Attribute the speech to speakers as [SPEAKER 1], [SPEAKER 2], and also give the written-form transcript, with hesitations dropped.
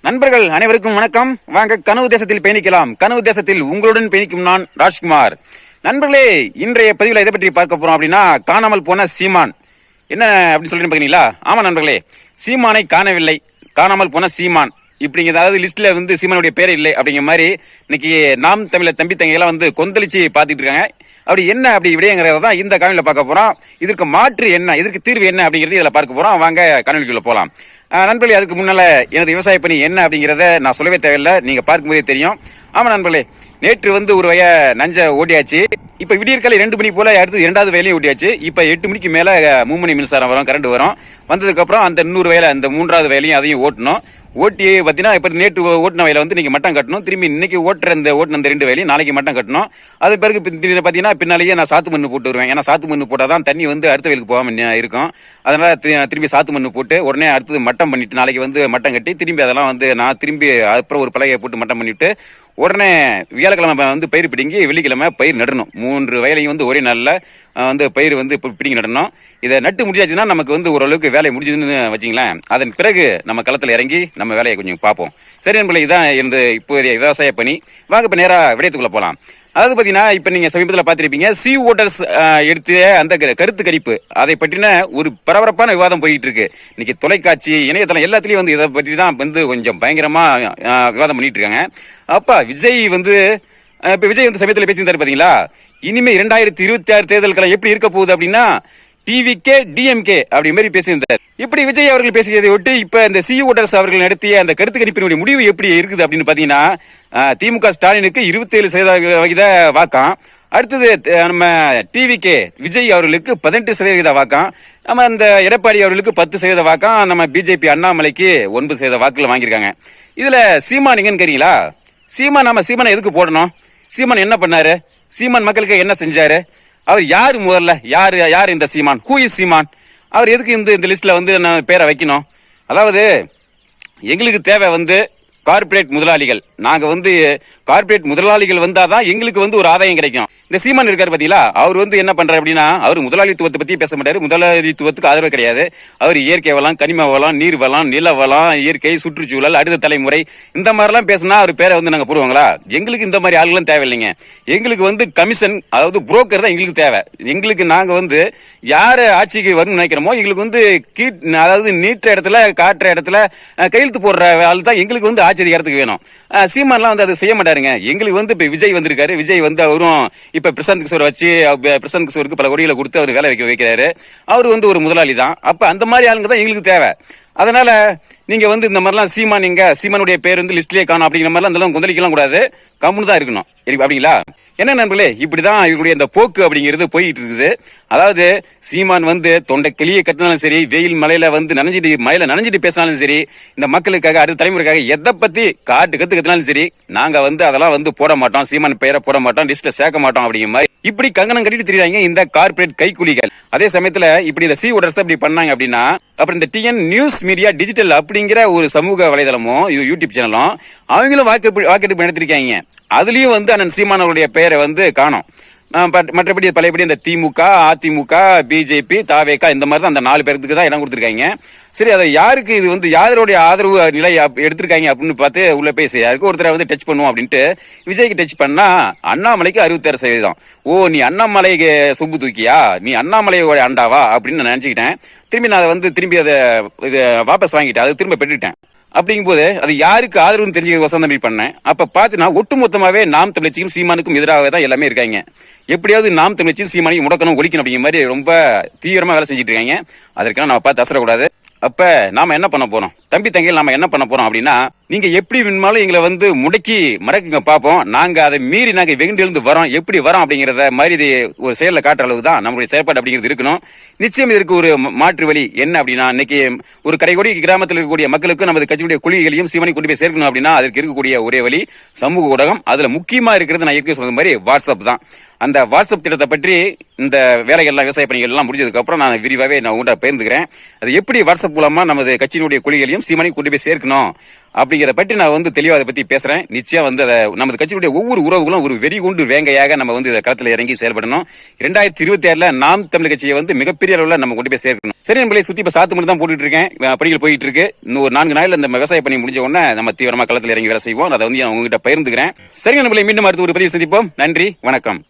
[SPEAKER 1] நண்பர்கள் அனைவருக்கும் வணக்கம். வாங்க கனவு தேசத்தில் பயணிக்கலாம். கனவு தேசத்தில் உங்களுடன் பயணிக்கும் நான் ராஜ்குமார். நண்பர்களே, இன்றைய பதிவில் எதை பற்றி பார்க்க போறோம் அப்படின்னா, காணாமல் போன சீமான் என்ன அப்படின்னு சொல்லிட்டு பாத்தீங்களா? ஆமா நண்பர்களே, சீமானை காணவில்லை, காணாமல் போன சீமான் இப்படிங்க, அதாவது லிஸ்ட்ல வந்து சீமானுடைய பேரே இல்லை அப்படிங்கிற மாதிரி இன்னைக்கு நாம் தமிழர் தம்பி தங்கையெல்லாம் வந்து கொந்தளிச்சு பாத்துட்டு இருக்காங்க. அப்படி என்ன அப்படி விடையங்கிறத தான் இந்த காணொலியில பார்க்க போறோம். இதற்கு மாற்று என்ன, இதற்கு தீர்வு என்ன அப்படிங்கறது இதுல பார்க்க போறோம். வாங்க காணொலிக்குள்ள போலாம். நண்பர்களே, அதுக்கு முன்னால எனது விவசாய பணி என்ன அப்படிங்கறத நான் சொல்லவே தேவையில்லை, நீங்க பார்க்கும்போதே தெரியும். ஆமா நண்பர்களே, நேற்று வந்து ஒரு வய நஞ்ச ஓட்டியாச்சு. இப்ப விடியற்காலை 2 மணி போல அடுத்து 2வது வயலையும் ஓட்டியாச்சு. இப்ப 8 மணிக்கு மேல மும்மணி மின்சாரம் வரும், கரண்ட் வரும். வந்ததுக்கு அப்புறம் அந்த 200 வயல அந்த 3வது வயலையும் அதையும் ஓட்டணும். ஓட்டி பார்த்தீங்கன்னா இப்ப நேற்று ஓட்டின வயல வந்து நீங்க மட்டம் கட்டணும். திரும்பி இன்னைக்கு ஓட்டுற அந்த 2 வயலையும் நாளைக்கு மட்டம் கட்டணும். அது பிறகு பாத்தீங்கன்னா பின்னாலேயே நான் சாத்து மண்ணு போட்டு வருவேன். ஏன்னா சாத்து மண்ணு போட்டாதான் தண்ணி வந்து அடுத்த வயலுக்கு போகாம இருக்கும். அதனால திரும்பி சாத்து மண்ணு போட்டு உடனே அடுத்தது மட்டம் பண்ணிட்டு நாளைக்கு வந்து மட்டம் கட்டி திரும்பி அதெல்லாம் வந்து நான் திரும்பி அப்புறம் ஒரு பலகையை போட்டு மட்டம் பண்ணிட்டு உடனே வியாழக்கிழமை வந்து பயிர் பிடிங்கி வெள்ளிக்கிழமை பயிர் நடணும். 3 வயலையும் வந்து ஒரே நாள்ல வந்து பயிர் வந்து பிடிங்கி நடணும். இதை நட்டு முடிஞ்சாச்சுன்னா நமக்கு வந்து ஓரளவுக்கு வேலை முடிஞ்சதுன்னு வச்சுங்களேன். அதன் பிறகு நம்ம களத்துல இறங்கி நம்ம வேலையை கொஞ்சம் பார்ப்போம். சரி நண்பர்களே, இதான் எனது இப்போதைய விவசாய பணி. வாங்க இப்ப நேரா விடயத்துக்குள்ள போலாம். அதாவது பாத்தீங்கன்னா, இப்ப நீங்க சமீபத்தில் பார்த்திருப்பீங்க, சி ஓட்டர்ஸ் எடுத்த அந்த கருத்து கணிப்பு, அதை பற்றின ஒரு பரபரப்பான விவாதம் போயிட்டு இருக்கு. இன்னைக்கு தொலைக்காட்சி, இணையதளம் எல்லாத்துலயும் வந்து இதை பற்றி தான் வந்து கொஞ்சம் பயங்கரமா விவாதம் பண்ணிட்டு இருக்காங்க. அப்ப விஜய் வந்து இப்ப விஜய் வந்து சமயத்தில் பேசியிருந்தாரு பாத்தீங்களா, இனிமே 2026 தேர்தல்கள் எப்படி இருக்க போகுது அப்படின்னா டிவிகே டிஎம்கே அப்படி மாதிரி பேசியிருந்தார். இப்படி விஜய் அவர்கள் பேசியதை ஒட்டி இப்ப இந்த சி ஓட்டர்ஸ் அவர்கள் நடத்திய அந்த கருத்து கணிப்பினுடைய முடிவு எப்படி இருக்குது அப்படின்னு பாத்தீங்கன்னா, திமுக ஸ்டாலினுக்கு 27% வாக்கம். அடுத்தது நம்ம டிவிகே விஜய் அவர்களுக்கு 18% வாக்கம். நம்ம இந்த எடப்பாடி அவர்களுக்கு 10% வாக்கம். நம்ம பிஜேபி அண்ணாமலைக்கு 9% வாக்குல வாங்கியிருக்காங்க. இதுல சீமான் எங்கன்னு கேறீங்களா? சீமான் எதுக்கு போடணும்? சீமான் என்ன பண்ணாரு? சீமான் மக்களுக்கு என்ன செஞ்சாரு? அவர் யாரு? முதல்ல யாரு இந்த சீமான்? ஹூ இஸ் சீமான்? அவர் எதுக்கு இந்த லிஸ்ட்ல வந்து நம்ம பேரை வைக்கணும்? அதாவது எங்களுக்கு தேவை வந்து கார்பரேட் முதலாளிகள். நாங்க வந்து கார்பரேட் முதலாளிகள் வந்தாதான் எங்களுக்கு வந்து ஒரு ஆதாயம் கிடைக்கும். இந்த சீமான் இருக்காரு பாத்தீங்களா, அவர் வந்து என்ன பண்றாரு அப்படின்னா, அவர் முதலாளித்துவத்தை பத்தி பேச மாட்டாரு. முதலாளித்துவத்துக்கு ஆதரவு கிடையாது. அவர் இயற்கை வளம், கனிம வளம், நீர் வளம், நில வளம், இயற்கை, சுற்றுச்சூழல், அடுத்த தலைமுறை, இந்த மாதிரி எல்லாம் பேசினா அவர் பேரை வந்து நாங்க போடுவாங்களா? எங்களுக்கு இந்த மாதிரி ஆளுகளும் தேவையில்லைங்க. எங்களுக்கு வந்து கமிஷன், அதாவது புரோக்கர் தான் எங்களுக்கு தேவை. எங்களுக்கு நாங்க வந்து யார ஆட்சிக்கு வரும்னு நினைக்கிறோமோ, எங்களுக்கு வந்து அதாவது நீட்டுற இடத்துல காட்டுற இடத்துல கையெழுத்து போடுற ஆள் தான் எங்களுக்கு வந்து ஆட்சி அதிகாரத்துக்கு வேணும். சீமான்லாம் வந்து அதை செய்ய மாட்டாருங்க. எங்களுக்கு வந்து இப்ப விஜய் வந்திருக்காரு. விஜய் வந்து அவரும் இப்ப பிரசாந்த் கிஷோர் வச்சு பிரசாந்த் கிஷோருக்கு பல கோடிகளை கொடுத்து அவர் வேலை வைக்கிறாரு. அவரு வந்து ஒரு முதலாளி தான். அப்ப அந்த மாதிரி ஆளுங்க தான் எங்களுக்கு தேவை. அதனால நீங்க வந்து இந்த மாதிரிலாம் சீமானுடைய பேர் வந்து லிஸ்ட்லயே காணும் அப்படிங்கிற மாதிரிலாம் இந்த கொந்தளிக்கலாம் கூடாது. கம்முன்னு தான் இருக்கணும். அப்படிங்களா? என்ன நண்பர்களே, இப்படிதான் இவருடைய இந்த போக்கு அப்படிங்கிறது போயிட்டு இருக்குது. அதாவது சீமான் வந்து தொண்டை கிளியை கட்டினாலும் சரி, வெயில் மலையில வந்து நனைஞ்சிட்டு பேசினாலும் சரி, இந்த மக்களுக்காக அடுத்த தலைமுறைக்காக எதை பத்தி கத்து கத்தினாலும் சரி, நாங்க வந்து அதெல்லாம் வந்து போட மாட்டோம், சீமான் பெயரை போட மாட்டோம், லிஸ்ட்ல சேர்க்க மாட்டோம் அப்படிங்கிற மாதிரி இப்படி கங்கணம் கட்டிட்டு தெரியாங்க இந்த கார்பரேட் கைக்கூலிகள். அதே சமயத்துல இப்படி இந்த சி ஓட்டர்ஸ் இப்படி பண்ணாங்க அப்படின்னா, அப்புறம் இந்த டிஎன் நியூஸ் மீடியா டிஜிட்டல் அப்படிங்கிற ஒரு சமூக வலைதளமும் யூடியூப் சேனலும் அவங்களும் வாக்கெடுப்பு நடத்திருக்காங்க. அதுலயும் வந்து அண்ணன் சீமானவருடைய பெயரை வந்து காணும். மற்றபடி பழையபடி இந்த திமுக, அதிமுக, பிஜேபி, தாவேகா இந்த மாதிரி தான் அந்த 4 பேருக்கு தான் இடம் கொடுத்திருக்காங்க. சரி, அதை யாருக்கு இது வந்து யாருடைய ஆதரவு நிலை எடுத்திருக்காங்க அப்படின்னு பார்த்து உள்ள போய் யாருக்கு ஒருத்தரை வந்து டச் பண்ணுவோம் அப்படின்ட்டு விஜய்க்கு டச் பண்ணா அண்ணாமலைக்கு 66%. ஓ, நீ அண்ணாமலைக்கு சொம்பு தூக்கியா, நீ அண்ணாமலையோட அண்டாவா அப்படின்னு நான் நினைச்சுக்கிட்டேன். திரும்பி நான் அதை வாபஸ் வாங்கிட்டேன், அதை திரும்ப பெற்றுட்டேன். அப்படிங்கும் போது அது யாருக்கு ஆதரவுன்னு தெரிஞ்சுக்க பண்ணேன். அப்ப பாத்தீங்கன்னா ஒட்டுமொத்தமாவே நாம் தமிழச்சிக்கும் சீமானுக்கும் எதிராக தான் எல்லாமே இருக்காங்க. எப்படியாவது நாம் தமிழச்சியும் சீமானையும் முடக்கணும், ஒழிக்கணும் அப்படிங்கிற மாதிரி ரொம்ப தீவிரமா வேலை செஞ்சுட்டு இருக்காங்க. அதற்கான நம்ம பார்த்து அசரக்கூடாது. அப்ப நாம என்ன பண்ண போறோம், தம்பி தங்கையில் நாம என்ன பண்ண போறோம் அப்படின்னா, நீங்க எப்படி வேணுமாலும் எங்களை வந்து முடக்கி மடக்குங்க பார்ப்போம். நாங்க அதை மீறி நாங்க வெகுண்டு எழுந்து வரோம். எப்படி வரோம் அப்படிங்கறத மாதிரி இது ஒரு செயல்ல காட்டுற அளவு தான் நம்மளுடைய செயற்பாடு அப்படிங்கிறது இருக்கணும். நிச்சயம் இதற்கு ஒரு மாற்று வழி என்ன அப்படின்னா, இன்னைக்கு ஒரு கடைகோடி கிராமத்தில் இருக்கக்கூடிய மக்களுக்கு நமது கட்சியுடைய கொள்கைகளையும் சீமானை கொண்டு போய் சேர்க்கணும் அப்படின்னா அதற்கு இருக்கக்கூடிய ஒரே வழி சமூக ஊடகம். அதுல முக்கியமா இருக்கிறது நான் ஏற்கனவே சொன்ன மாதிரி வாட்ஸ்அப் தான். அந்த வாட்ஸ்அப் திட்டத்தை பற்றி இந்த வேலைகள்லாம் விவசாய பணிகள் எல்லாம் முடிஞ்சதுக்கு அப்புறம் நான் விரிவாகவே நான் உங்கள்கிட்ட பகிர்ந்துக்கிறேன். அது எப்படி வாட்ஸ்அப் மூலமா நமது கட்சியினுடைய கொள்கைகளையும் சீமானையும் கொண்டு போய் சேர்க்கணும் அப்படிங்கிற பற்றி நான் வந்து தெளிவா அதை பத்தி பேசுறேன். நிச்சயம் வந்து அதை நமது கட்சியுடைய ஒவ்வொரு உறவுகளும் ஒரு வெறி கொண்டு வேங்கையாக நம்ம வந்து இதை களத்தில் இறங்கி செயல்படணும். 2026 நாம் தமிழ் கட்சியை வந்து மிகப்பெரிய அளவில் நம்ம கொண்டு போய் சேர்க்கணும். சரி நம்மளே சுத்தி இப்ப சாத்து மட்டும் தான் போட்டுட்டு இருக்கேன், பணிகள் போயிட்டு இருக்கு. இன்னும் ஒரு 4 நாள்ல இந்த விவசாய பணி முடிஞ்ச உடனே நம்ம தீவிரமா களத்தில் இறங்கி வேலை செய்வோம். அதை வந்து நான் உங்ககிட்ட பகிர்ந்துக்கிறேன். சரிங்க நம்மளே மீண்டும் அடுத்த ஒரு பதிவு சந்திப்போம். நன்றி, வணக்கம்.